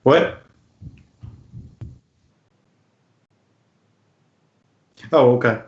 What? Oh, okay.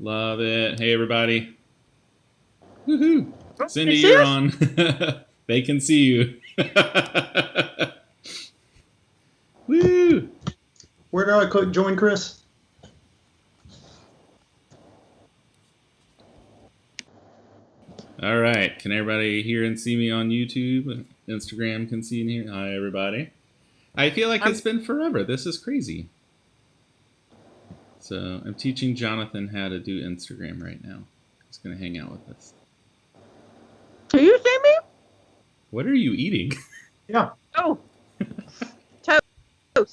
Love it. Hey, everybody. Woohoo. Cindy, Is you're this? on. They can see you. Woo. Where do I click join, Chris? All right. Can everybody hear and see me on YouTube? Instagram can see and hear. Hi, everybody. I feel like it's been forever. This is crazy. So I'm teaching Jonathan how to do Instagram right now. He's going to hang out with us. Do you see me? What are you eating? Yeah. Oh. Oh,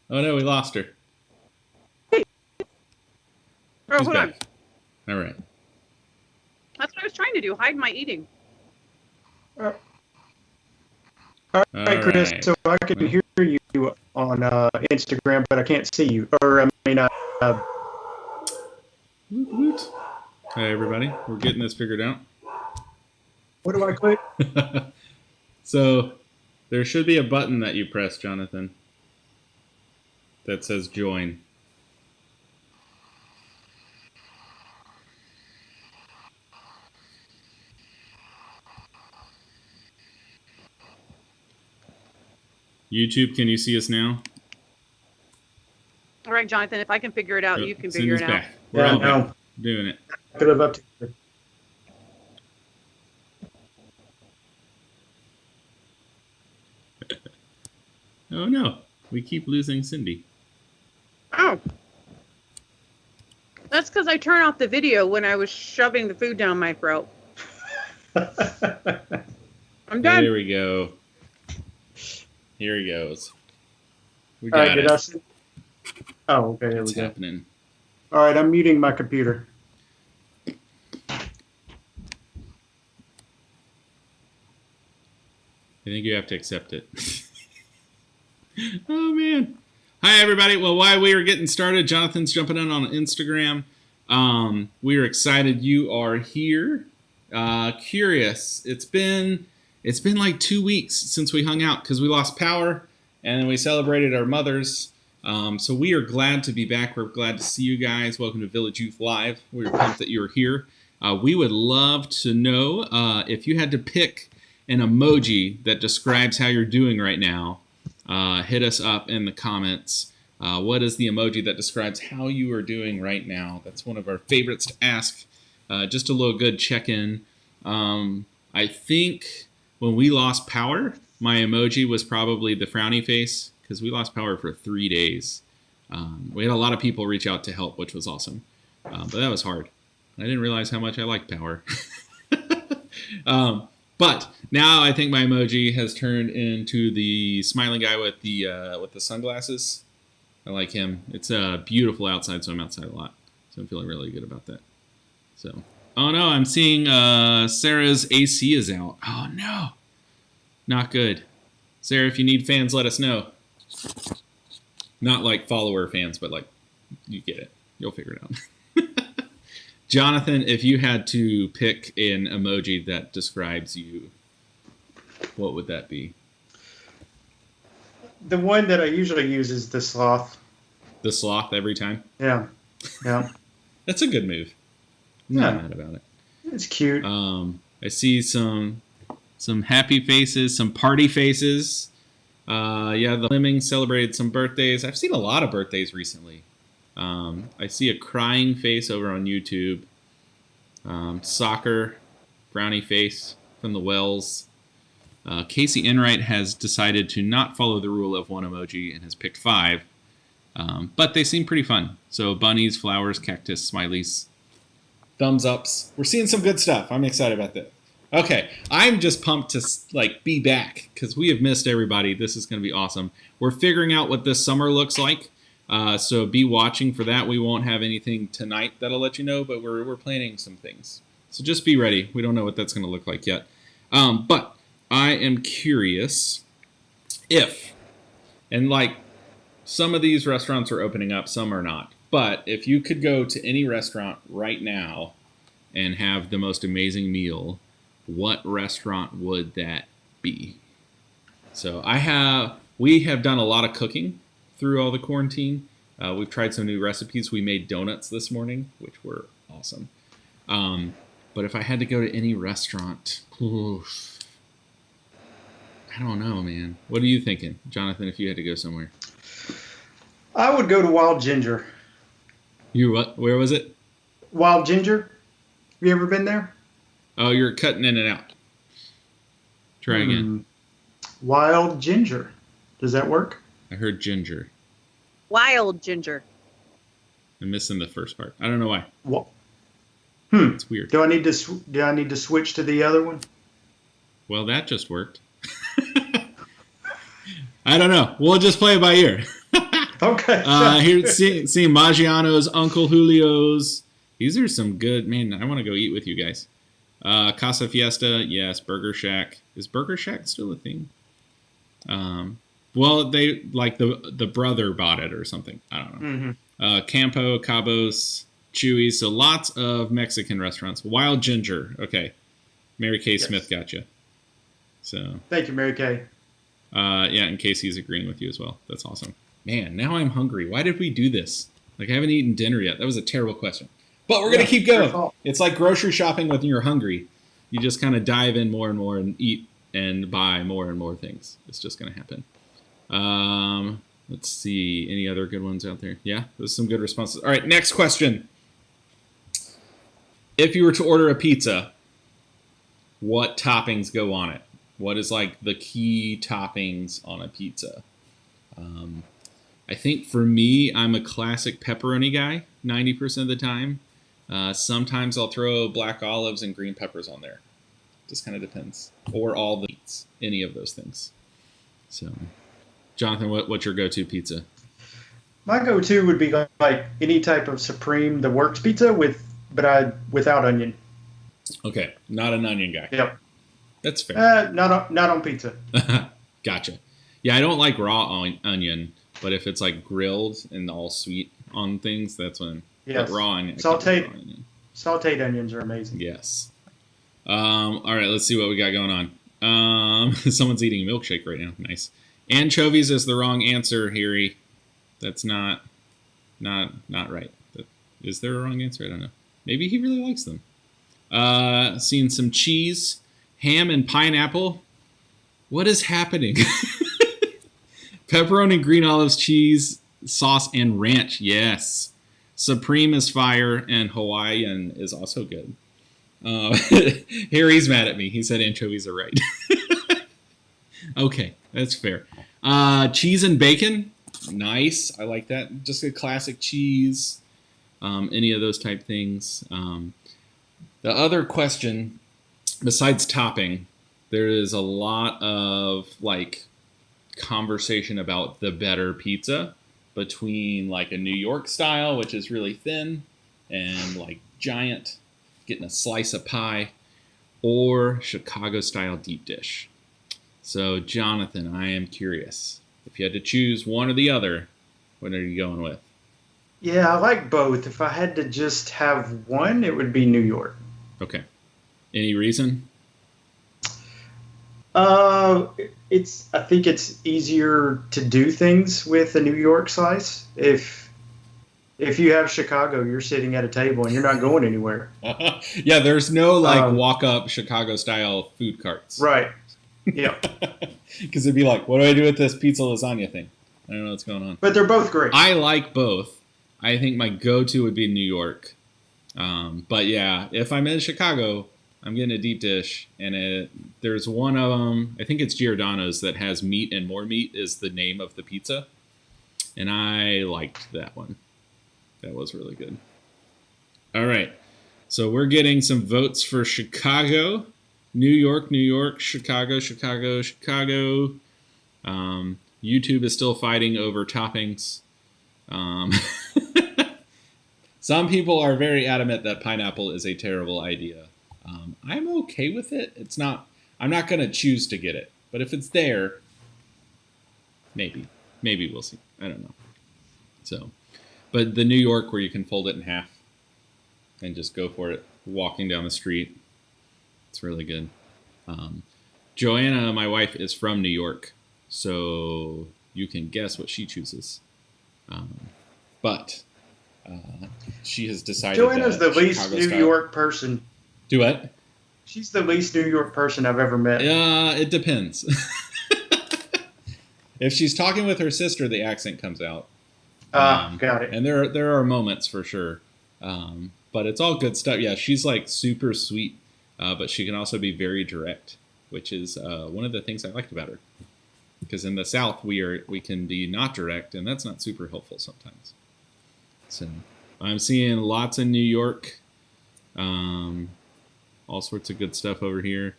no, we lost her. Oh, She's hold back. on. All right. That's what I was trying to do. Hide my eating. All right, Chris. So I can hear you on Instagram, but I can't see you. Or, I mean, Woot, woot. Hey, everybody. We're getting this figured out. what do I click? So there should be a button that you press, Jonathan, that says join. YouTube, can you see us now? All right, Jonathan, if I can figure it out, you can figure Cindy's it back. out. We're all now. back. Doing it. I could have up to you. Oh, no. We keep losing Cindy. Oh. That's because I turned off the video when I was shoving the food down my throat. I'm done. There we go. Here he goes. We All got right, it. did I see? Oh, okay, there What's we go. happening? All right, I'm muting my computer. I think you have to accept it. Oh, man. Hi, everybody. Well, while we are getting started, Jonathan's jumping in on Instagram. We are excited you are here. Curious. It's been like 2 weeks since we hung out because we lost power and we celebrated our mothers. So we are glad to be back. We're glad to see you guys. Welcome to Village Youth Live. We're pumped that you're here. We would love to know if you had to pick an emoji that describes how you're doing right now. Hit us up in the comments. What is the emoji that describes how you are doing right now? That's one of our favorites to ask. Just a little good check-in. I think when we lost power, my emoji was probably the frowny face because we lost power for 3 days. We had a lot of people reach out to help, which was awesome. But that was hard. I didn't realize how much I liked power. But now I think my emoji has turned into the smiling guy with the sunglasses. I like him. It's beautiful outside, so I'm outside a lot. So I'm feeling really good about that. So, oh no, I'm seeing Sarah's AC is out. Oh no, not good. Sarah, if you need fans, let us know. Not like follower fans, but like, you get it. You'll figure it out. Jonathan, if you had to pick an emoji that describes you, what would that be? The one that I usually use is the sloth. The sloth every time? Yeah. That's a good move. I'm not mad about it. It's cute. I see some happy faces, some party faces. The Lemmings celebrated some birthdays. I've seen a lot of birthdays recently. I see a crying face over on YouTube. Soccer, frowny face from the Wells. Casey Enright has decided to not follow the rule of one emoji and has picked 5. But they seem pretty fun. So bunnies, flowers, cactus, smileys, thumbs ups. We're seeing some good stuff. I'm excited about that. Okay, I'm just pumped to be back because we have missed everybody. This is going to be awesome. We're figuring out what this summer looks like. So be watching for that. We won't have anything tonight that'll let you know, but we're planning some things. So just be ready. We don't know what that's going to look like yet. But I am curious if, and some of these restaurants are opening up, some are not. But if you could go to any restaurant right now and have the most amazing meal, what restaurant would that be? So we have done a lot of cooking through all the quarantine. We've tried some new recipes. We made donuts this morning, which were awesome. But if I had to go to any restaurant, I don't know, man. What are you thinking, Jonathan, if you had to go somewhere? I would go to Wild Ginger. You what? Where was it? Wild Ginger. Have you ever been there? Oh, you're cutting in and out. Try again. Wild Ginger. Does that work? I heard ginger. Wild ginger. I'm missing the first part. I don't know why. What? It's weird. Do I need to switch to the other one? Well, that just worked. I don't know. We'll just play it by ear. Okay. Here, seeing Maggiano's, Uncle Julio's. These are some good. Man, I want to go eat with you guys. Casa Fiesta, yes. Burger Shack. Is Burger Shack still a thing? Well, they the brother bought it or something. I don't know. Mm-hmm. Campo, Cabos, Chewy's. So lots of Mexican restaurants. Wild Ginger. Okay. Mary Kay Smith got you. So. Thank you, Mary Kay. And Casey's agreeing with you as well. That's awesome. Man, now I'm hungry. Why did we do this? I haven't eaten dinner yet. That was a terrible question. But we're going to keep going. It's like grocery shopping when you're hungry. You just kind of dive in more and more and eat and buy more and more things. It's just going to happen. Let's see. Any other good ones out there? Yeah, there's some good responses. All right, next question. If you were to order a pizza, what toppings go on it? What is the key toppings on a pizza? I think for me, I'm a classic pepperoni guy 90% of the time. Sometimes I'll throw black olives and green peppers on there. Just kind of depends. Or all the meats, any of those things. So, Jonathan, what's your go-to pizza? My go-to would be any type of Supreme, the works pizza without onion. Okay, not an onion guy. Yep. That's fair. Not on pizza. Gotcha. Yeah, I don't like raw onion, but if it's grilled and all sweet on things, that's when. Yes. Raw onion. Sauteed onions are amazing. Yes. All right, let's see what we got going on. Someone's eating a milkshake right now. Nice. Anchovies is the wrong answer, Harry. That's not right. Is there a wrong answer? I don't know. Maybe he really likes them. Seeing some cheese, ham, and pineapple. What is happening? Pepperoni, green olives, cheese, sauce and ranch. Yes. Supreme is fire, and Hawaiian is also good. Harry's mad at me. He said anchovies are right. Okay, that's fair. Cheese and bacon. Nice. I like that. Just a classic cheese. Any of those type things. The other question, besides topping, there is a lot of like conversation about the better pizza between like a New York style, which is really thin and like giant, getting a slice of pie, or Chicago style deep dish. So Jonathan, I am curious. If you had to choose one or the other, what are you going with? Yeah, I like both. If I had to just have one, it would be New York. Okay. Any reason? Uh, I think it's easier to do things with a New York slice. If you have Chicago, you're sitting at a table and you're not going anywhere. Yeah, there's no like walk up Chicago style food carts. Right. Yeah. Because it'd be like, what do I do with this pizza lasagna thing? I don't know what's going on. But they're both great. I like both. I think my go-to would be New York. But yeah, if I'm in Chicago, I'm getting a deep dish. And there's one of them, I think it's Giordano's, that has meat and more meat is the name of the pizza. And I liked that one. That was really good. All right. So we're getting some votes for Chicago. New York, Chicago. YouTube is still fighting over toppings. Some people are very adamant that pineapple is a terrible idea. I'm okay with it. It's not. I'm not going to choose to get it, but if it's there, maybe we'll see. I don't know. So, but the New York where you can fold it in half and just go for it, walking down the street. It's really good. Joanna, my wife, is from New York, so you can guess what she chooses. But she has decided. Joanna's the least Chicago New style. York person. Do what? She's the least New York person I've ever met. It depends. If she's talking with her sister, the accent comes out. Got it. And there are moments for sure. But it's all good stuff. Yeah, she's like super sweet, but she can also be very direct, which is one of the things I liked about her. Because in the South, we can be not direct, and that's not super helpful sometimes. So I'm seeing lots in New York. All sorts of good stuff over here.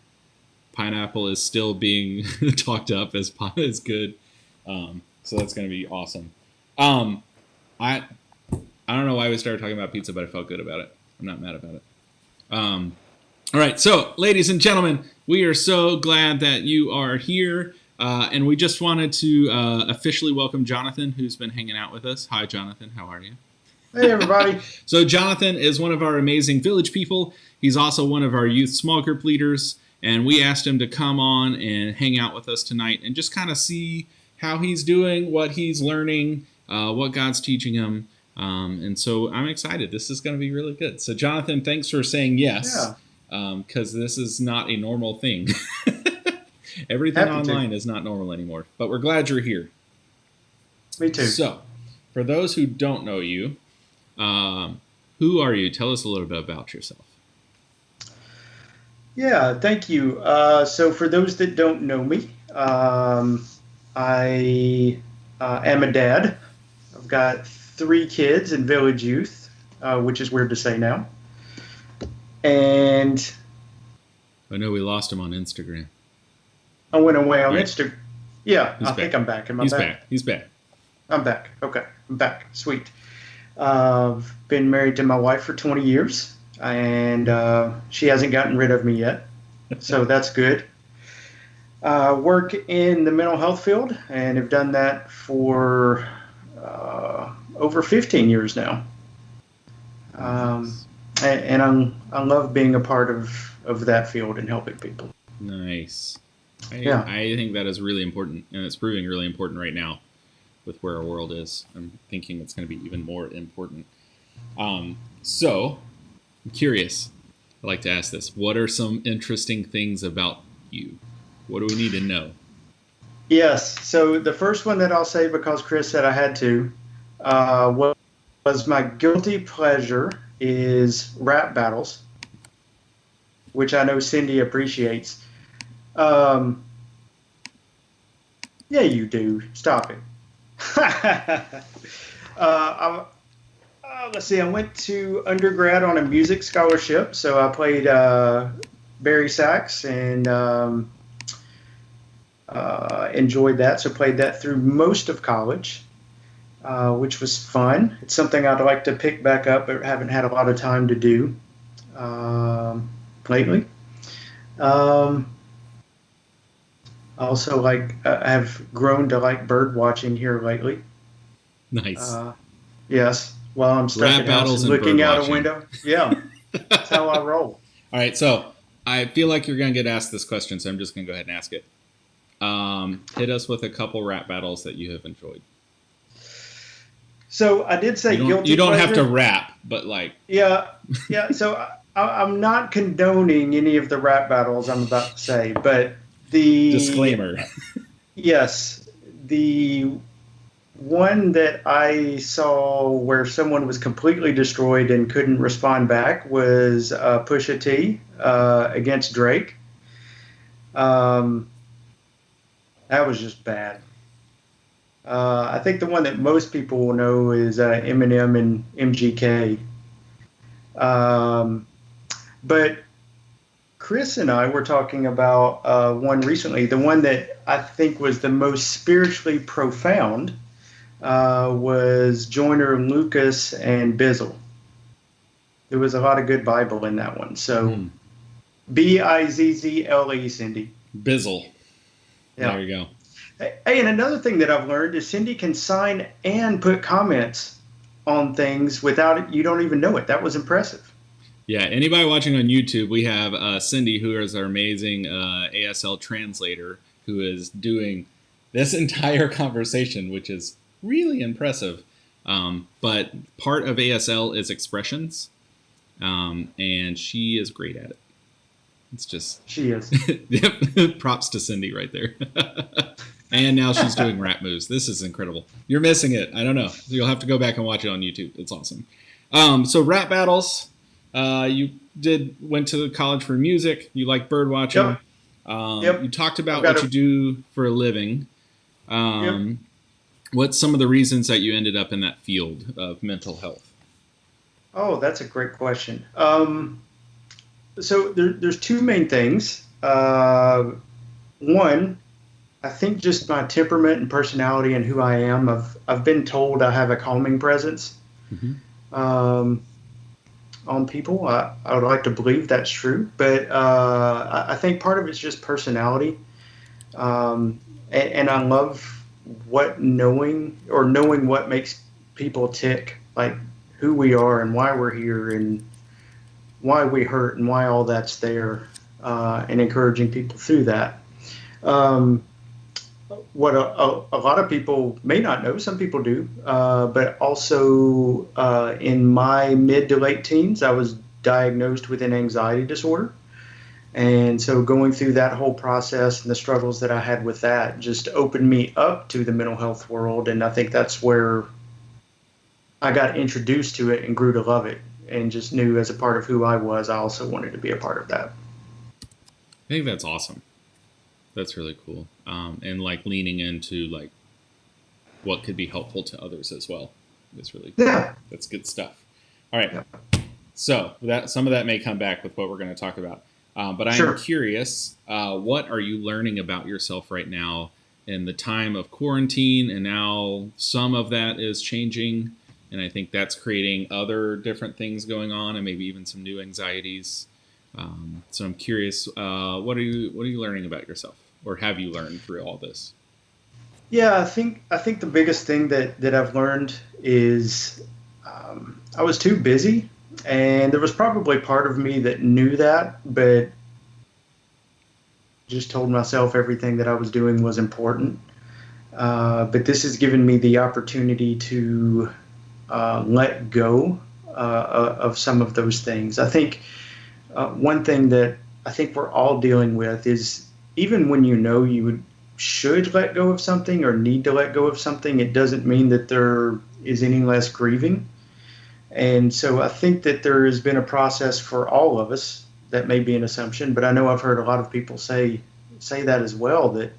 Pineapple is still being talked up as good. So that's going to be awesome. I don't know why we started talking about pizza, but I felt good about it. I'm not mad about it. All right, so ladies and gentlemen, we are so glad that you are here. And we just wanted to officially welcome Jonathan, who's been hanging out with us. Hi, Jonathan. How are you? Hey, everybody. So Jonathan is one of our amazing village people. He's also one of our youth small group leaders. And we asked him to come on and hang out with us tonight and just kind of see how he's doing, what he's learning, what God's teaching him. And so I'm excited. This is going to be really good. So Jonathan, thanks for saying yes. Because this is not a normal thing. Everything online is not normal anymore. But we're glad you're here. Me too. So, for those who don't know you, who are you? Tell us a little bit about yourself. Yeah, thank you. So for those that don't know me, I am a dad. I've got 3 kids in village youth, which is weird to say now. And I know we lost him on Instagram. I went away on Instagram. Yeah, He's I think I'm back. Am I back? He's back. I'm back. Okay, I'm back. Sweet. I've been married to my wife for 20 years, and she hasn't gotten rid of me yet, so that's good. Work in the mental health field, and have done that for over 15 years now. And I love being a part of that field and helping people. Nice. I think that is really important, and it's proving really important right now with where our world is. I'm thinking it's going to be even more important. So, I'm curious. I'd like to ask this. What are some interesting things about you? What do we need to know? Yes. So the first one that I'll say, because Chris said I had to, What was my guilty pleasure is rap battles, which I know Cindy appreciates. Um, yeah, you do. Stop it. I, let's see. I went to undergrad on a music scholarship, so I played bari sax and enjoyed that. So played that through most of college, which was fun. It's something I'd like to pick back up, but haven't had a lot of time to do lately. Um, also, have grown to like bird watching here lately. Nice. Yes, while I'm stuck Rap at house battles and and bird looking out a watching. window. Yeah, that's how I roll. All right, so I feel like you're going to get asked this question, so I'm just going to go ahead and ask it. Hit us with a couple rap battles that you have enjoyed. So I did say guilty. You don't pleasure. have to rap, but like. Yeah. So I'm not condoning any of the rap battles I'm about to say, but the Disclaimer. Yes, the one that I saw where someone was completely destroyed and couldn't respond back was Pusha T against Drake. That was just bad. I think the one that most people will know is Eminem and MGK. But Chris and I were talking about one recently. The one that I think was the most spiritually profound was Joyner Lucas and Bizzle. There was a lot of good Bible in that one. So Bizzle, Cindy. Bizzle. Yeah. There you go. Hey, and another thing that I've learned is Cindy can sign and put comments on things without it. You don't even know it. That was impressive. Yeah, anybody watching on YouTube, we have Cindy, who is our amazing ASL translator, who is doing this entire conversation, which is really impressive. But part of ASL is expressions, and she is great at it. It's just... She is. Yep, props to Cindy right there. And now she's doing rap moves. This is incredible. You're missing it. I don't know. You'll have to go back and watch it on YouTube. It's awesome. So rap battles. You went to college for music. You like bird watching. Yep. You talked about what you do for a living. Yep. What's some of the reasons that you ended up in that field of mental health? Oh, that's a great question. So there's two main things. One, I think just my temperament and personality and who I am. I've been told I have a calming presence on people. I would like to believe that's true, but I think part of it's just personality, and I love knowing what makes people tick, like who we are and why we're here and why we hurt and why all that's there, and encouraging people through that. What a lot of people may not know, some people do, but also in my mid to late teens, I was diagnosed with an anxiety disorder. And so going through that whole process and the struggles that I had with that just opened me up to the mental health world. And I think that's where I got introduced to it and grew to love it, and just knew as a part of who I was, I also wanted to be a part of that. I think that's awesome. That's really cool. And like leaning into like what could be helpful to others as well. It's really cool. Yeah. That's good stuff. All right. Yeah. So that some of that may come back with what we're going to talk about. But I'm curious, what are you learning about yourself right now in the time of quarantine? And now some of that is changing. And I think that's creating other different things going on, and maybe even some new anxieties. So I'm curious, what are you learning about yourself, or have you learned through all this? Yeah, I think the biggest thing that I've learned is I was too busy, and there was probably part of me that knew that, but just told myself everything that I was doing was important. But this has given me the opportunity to let go of some of those things. I think one thing that I think we're all dealing with is, even when you should let go of something or need to let go of something, it doesn't mean that there is any less grieving. And so I think that there has been a process for all of us. That may be an assumption, but I know I've heard a lot of people say that as well. That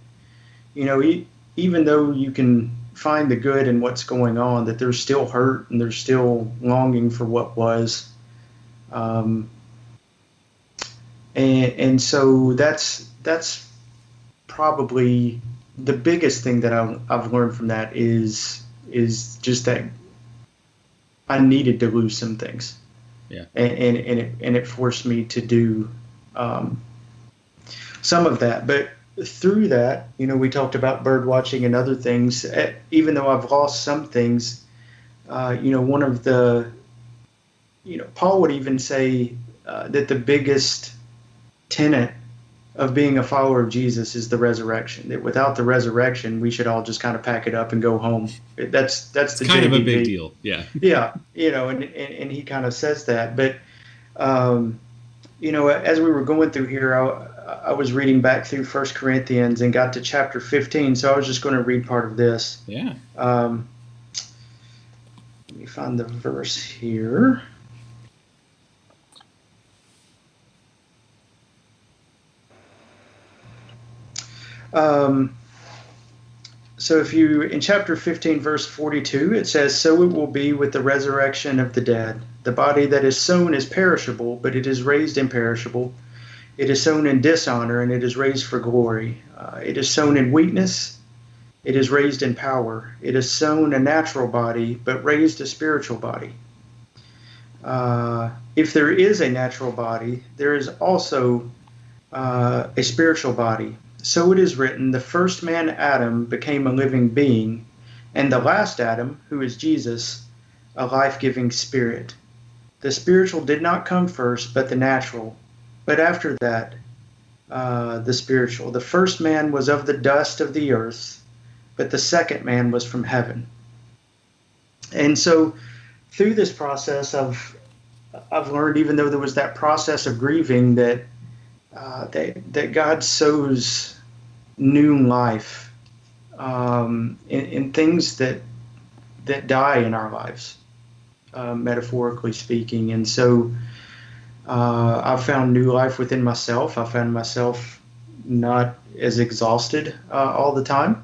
even though you can find the good in what's going on, that there's still hurt and there's still longing for what was. Um, and so that's probably the biggest thing that I've learned from that is just that I needed to lose some things. Yeah. And it forced me to do some of that. But through that, we talked about bird watching and other things. Even though I've lost some things, one of the, Paul would even say that the biggest tenet of being a follower of Jesus is the resurrection. That without the resurrection, we should all just kind of pack it up and go home. That's the kind of a JBB. big deal. Yeah. Yeah. And he kind of says that. But, as we were going through here, I was reading back through 1 Corinthians and got to chapter 15. So I was just going to read part of this. Yeah. Let me find the verse here. So if you, in chapter 15, verse 42, it says, "So it will be with the resurrection of the dead. The body that is sown is perishable, but it is raised imperishable. It is sown in dishonor, and it is raised for glory. It is sown in weakness, it is raised in power. It is sown a natural body, but raised a spiritual body. If there is a natural body, there is also a spiritual body. So it is written, the first man, Adam, became a living being, and the last Adam, who is Jesus, a life-giving spirit. The spiritual did not come first, but the natural, but after that, the spiritual. The first man was of the dust of the earth, but the second man was from heaven." And so through this process, I've learned, even though there was that process of grieving, that God sows new life in things that die in our lives, metaphorically speaking. And so I've found new life within myself. I found myself not as exhausted all the time,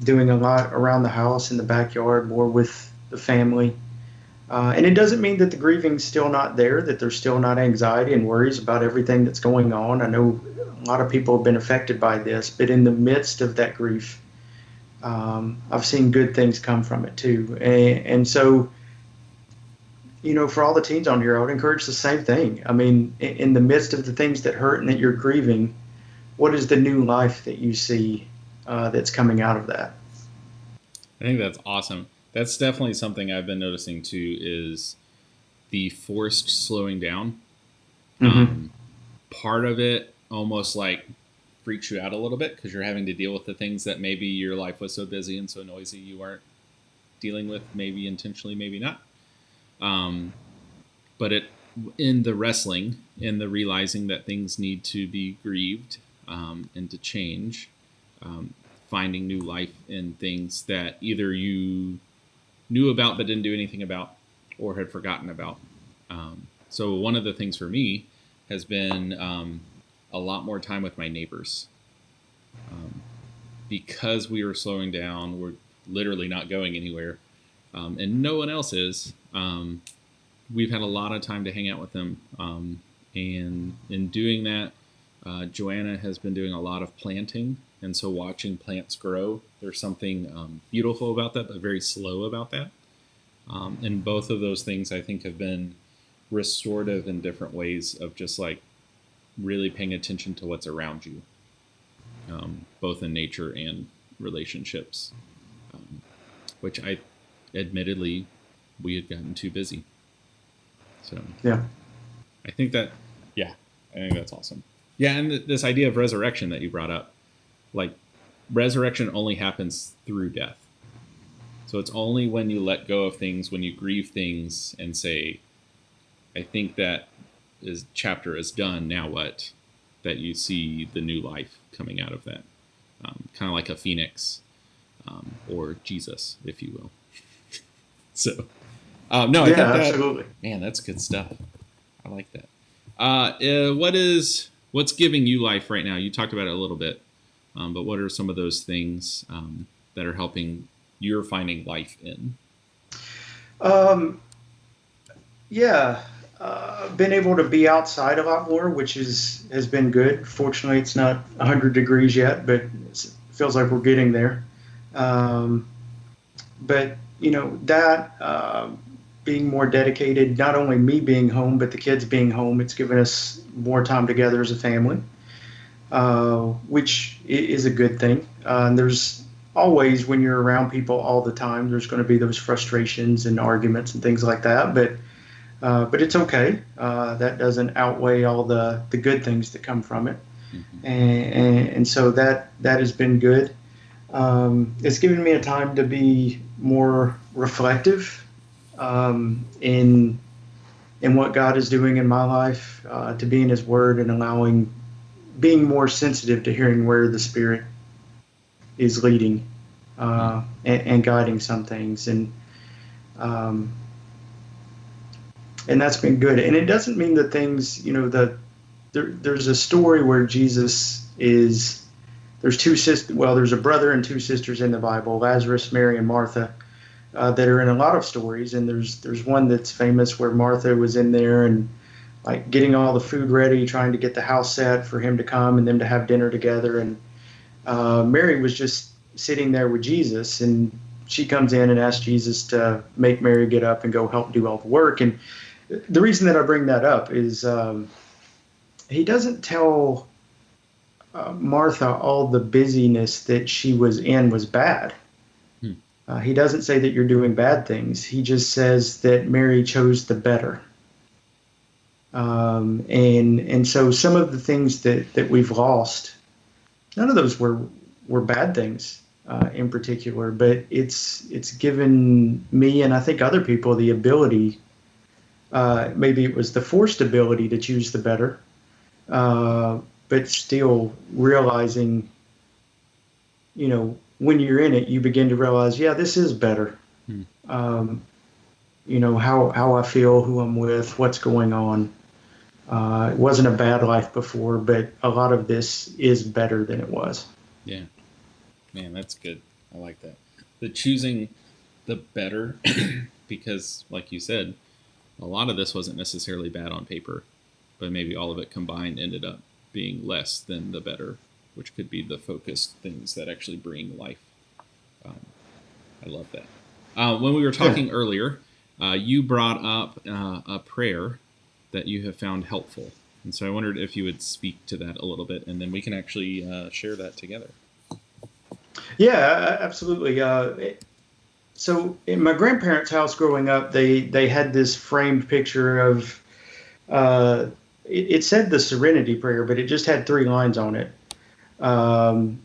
doing a lot around the house, in the backyard, more with the family. And it doesn't mean that the grieving's still not there, that there's still not anxiety and worries about everything that's going on. I know a lot of people have been affected by this, but in the midst of that grief, I've seen good things come from it too. And so, for all the teens on here, I would encourage the same thing. I mean, in the midst of the things that hurt and that you're grieving, what is the new life that you see that's coming out of that? I think that's awesome. That's definitely something I've been noticing too, is the forced slowing down. Mm-hmm. Part of it almost like freaks you out a little bit because you're having to deal with the things that maybe your life was so busy and so noisy you weren't dealing with, maybe intentionally, maybe not. But in the wrestling, in the realizing that things need to be grieved and to change, finding new life in things that either you knew about but didn't do anything about or had forgotten about. So one of the things for me has been a lot more time with my neighbors. Because we were slowing down, we're literally not going anywhere, and no one else is. We've had a lot of time to hang out with them. And in doing that, Joanna has been doing a lot of planting. And so watching plants grow, there's something beautiful about that, but very slow about that. And both of those things, I think, have been restorative in different ways of just like really paying attention to what's around you, both in nature and relationships, which admittedly, we had gotten too busy. So yeah, I think that's awesome. Yeah, and this idea of resurrection that you brought up, like resurrection only happens through death. So it's only when you let go of things, when you grieve things and say, I think that chapter is done, now what? That you see the new life coming out of that. Kind of like a phoenix, or Jesus, if you will. So, no, I Yeah, think that, absolutely. man, that's good stuff. I like that. What's giving you life right now? You talked about it a little bit, but what are some of those things that are helping you're finding life in? Um, yeah, been able to be outside a lot more, which has been good. Fortunately, it's not 100 degrees yet, but it feels like we're getting there. Um, but that being more dedicated, not only me being home, but the kids being home, it's given us more time together as a family, which is a good thing. And there's always, when you're around people all the time, there's going to be those frustrations and arguments and things like that. But it's okay. That doesn't outweigh all the good things that come from it, Mm-hmm. and so that has been good. It's given me a time to be more reflective in what God is doing in my life, to be in His Word and being more sensitive to hearing where the Spirit is leading, and guiding some things, um, and that's been good. And it doesn't mean that things, there's a story where Jesus is. There's two sisters. Well, there's a brother and two sisters in the Bible, Lazarus, Mary, and Martha, that are in a lot of stories. And there's one that's famous where Martha was in there and like getting all the food ready, trying to get the house set for him to come and them to have dinner together. And Mary was just sitting there with Jesus, and she comes in and asks Jesus to make Mary get up and go help do all the work. And the reason that I bring that up is he doesn't tell Martha all the busyness that she was in was bad. Hmm. He doesn't say that you're doing bad things. He just says that Mary chose the better. And so some of the things that we've lost, none of those were bad things in particular, but it's given me and I think other people the ability. Maybe it was the forced ability to choose the better, uh, but still realizing, when you're in it, you begin to realize, yeah, this is better. Hmm. Um, how I feel, who I'm with, what's going on. It wasn't a bad life before, but a lot of this is better than it was. Yeah, man, that's good. I like that. The choosing the better, because, like you said, a lot of this wasn't necessarily bad on paper, but maybe all of it combined ended up being less than the better, which could be the focused things that actually bring life. Um, I love that. When we were Yeah. talking earlier, you brought up a prayer that you have found helpful. And so I wondered if you would speak to that a little bit, and then we can actually share that together. Yeah, absolutely. So in my grandparents' house growing up, they had this framed picture of, it said the Serenity Prayer, but it just had three lines on it. Um,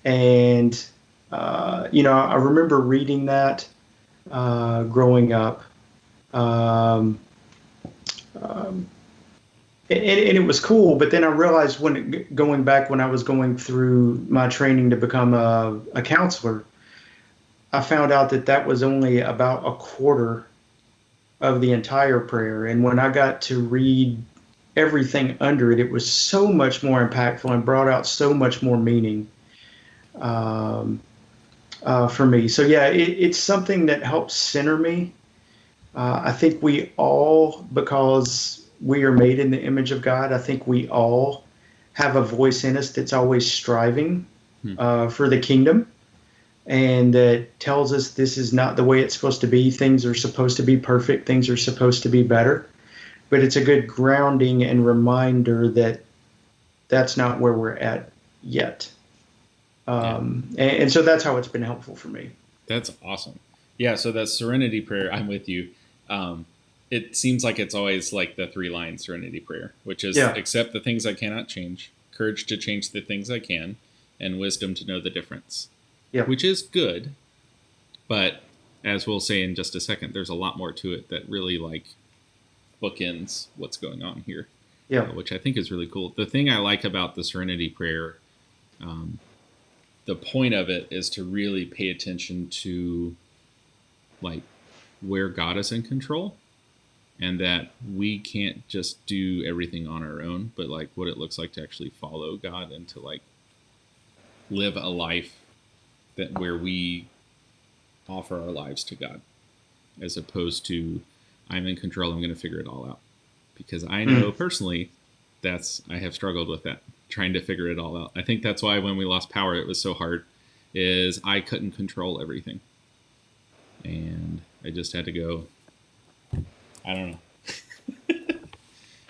and I remember reading that growing up. Um, um, and it was cool, but then I realized going back when I was going through my training to become a counselor, I found out that that was only about a quarter of the entire prayer. And when I got to read everything under it, it was so much more impactful and brought out so much more meaning, um, for me. So yeah, it's something that helps center me. I think we all, because we are made in the image of God, I think we all have a voice in us that's always striving Hmm. for the kingdom, and that tells us this is not the way it's supposed to be. Things are supposed to be perfect. Things are supposed to be better. But it's a good grounding and reminder that that's not where we're at yet. Yeah, And so that's how it's been helpful for me. that's awesome. Yeah, so that Serenity Prayer, I'm with you. Um, it seems like it's always like the three-line Serenity Prayer, which is Yeah. accept the things I cannot change, courage to change the things I can, and wisdom to know the difference, Yeah. which is good. But as we'll say in just a second, there's a lot more to it that really like bookends what's going on here, Yeah. which I think is really cool. The thing I like about the Serenity Prayer, um, the point of it is to really pay attention to like where God is in control, and that we can't just do everything on our own, but like what it looks like to actually follow God and to like live a life that where we offer our lives to God, as opposed to I'm in control, I'm going to figure it all out. Because I know personally I have struggled with that, trying to figure it all out. I think that's why when we lost power, it was so hard, is I couldn't control everything. And I just had to go, I don't know.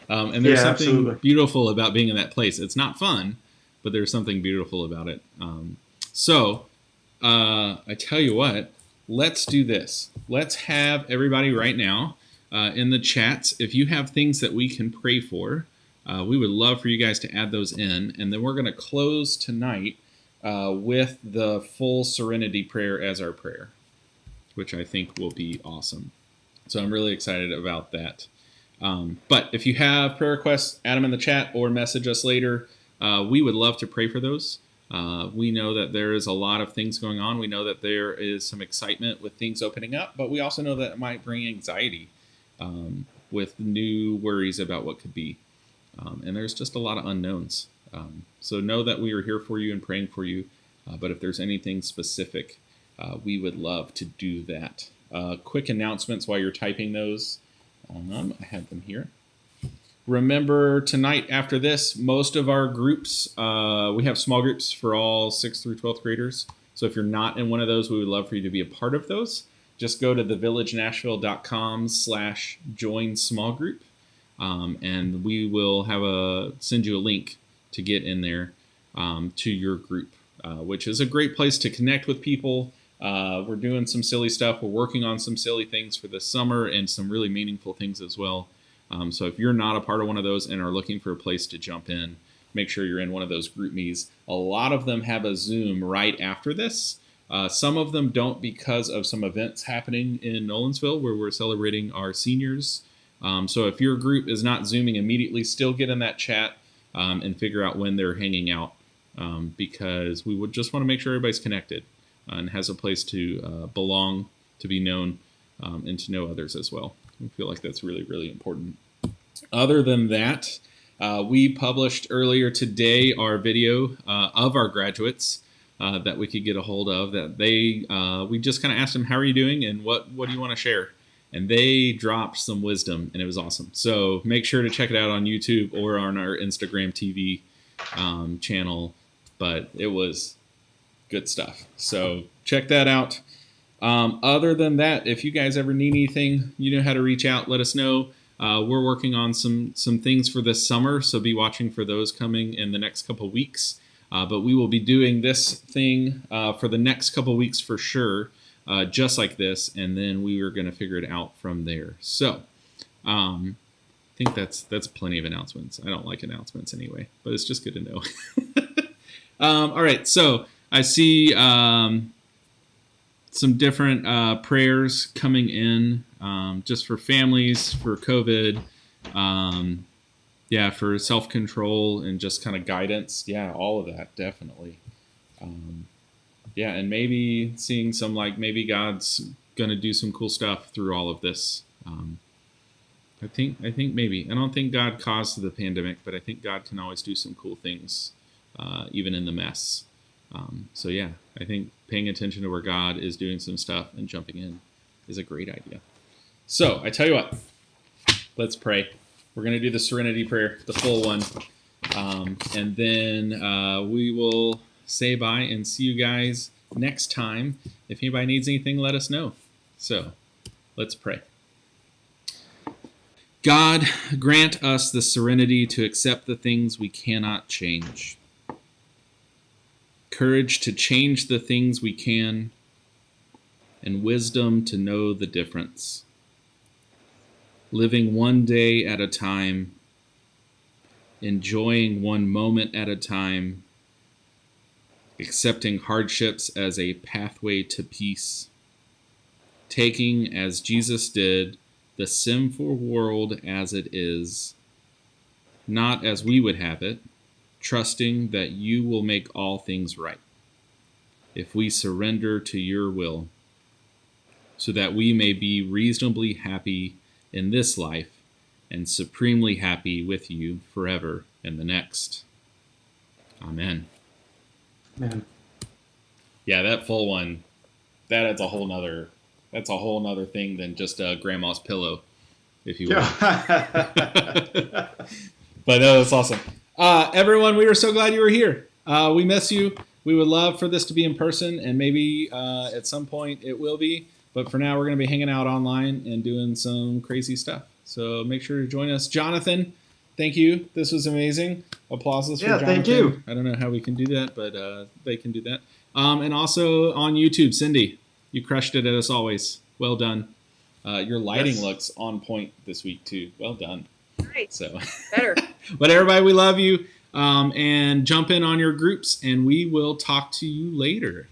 And there's something absolutely. beautiful about being in that place. It's not fun, but there's something beautiful about it. So I tell you what, let's do this. Let's have everybody right now in the chats, if you have things that we can pray for, we would love for you guys to add those in. And then we're going to close tonight with the full Serenity Prayer as our prayer, which I think will be awesome. So I'm really excited about that. But if you have prayer requests, add them in the chat or message us later. We would love to pray for those. We know that there is a lot of things going on. We know that there is some excitement with things opening up, but we also know that it might bring anxiety with new worries about what could be. And there's just a lot of unknowns. So know that we are here for you and praying for you. But if there's anything specific, we would love to do that. Quick announcements while you're typing those. I have them here. Remember, tonight after this, most of our groups, we have small groups for all 6th through 12th graders. So if you're not in one of those, we would love for you to be a part of those. Just go to thevillagenashville.com/join small group. And we will send you a link to get in there to your group, which is a great place to connect with people. We're doing some silly stuff. We're working on some silly things for the summer and some really meaningful things as well. So if you're not a part of one of those and are looking for a place to jump in, make sure you're in one of those group me's. A lot of them have a Zoom right after this. Some of them don't because of some events happening in Nolensville where we're celebrating our seniors. So if your group is not Zooming immediately, still get in that chat and figure out when they're hanging out, because we would just want to make sure everybody's connected and has a place to belong, to be known, and to know others as well. I feel like that's really, really important. Other than that, we published earlier today our video of our graduates that we could get a hold of. That we just kind of asked them, how are you doing and what do you want to share? And they dropped some wisdom, and it was awesome. So make sure to check it out on YouTube or on our Instagram TV channel. But it was good stuff. So check that out. Other than that, if you guys ever need anything, you know how to reach out. Let us know. We're working on some things for this summer, so be watching for those coming in the next couple weeks. But we will be doing this thing for the next couple weeks for sure. Just like this, and then we were going to figure it out from there. So, I think that's plenty of announcements. I don't like announcements anyway, but it's just good to know. All right, so I see some different prayers coming in, just for families, for COVID, for self-control and just kind of guidance. Yeah, all of that, definitely. And maybe seeing some, maybe God's going to do some cool stuff through all of this. I think maybe. I don't think God caused the pandemic, but I think God can always do some cool things, even in the mess. I think paying attention to where God is doing some stuff and jumping in is a great idea. So I tell you what, let's pray. We're going to do the Serenity Prayer, the full one. And then we will say bye and see you guys next time. If anybody needs anything, let us know. So let's pray. God, grant us the serenity to accept the things we cannot change, courage to change the things we can, and wisdom to know the difference. Living one day at a time, enjoying one moment at a time, accepting hardships as a pathway to peace, taking, as Jesus did, the sinful world as it is, not as we would have it, trusting that you will make all things right if we surrender to your will. so that we may be reasonably happy in this life and supremely happy with you forever in the next. Amen. Man. Yeah, that full one, that's a whole nother thing than just a grandma's pillow, if you will. But no, that's awesome. Everyone, we were so glad you were here. We miss you. We would love for this to be in person, and maybe at some point it will be. But for now, we're going to be hanging out online and doing some crazy stuff. So make sure to join us. Jonathan, thank you. This was amazing. Applauses for Jonathan. Thank you. I don't know how we can do that, but they can do that. And also on YouTube, Cindy, you crushed it as always. Well done. Your lighting looks on point this week, too. Well done. Right. So Better. But everybody, we love you. And jump in on your groups, and we will talk to you later.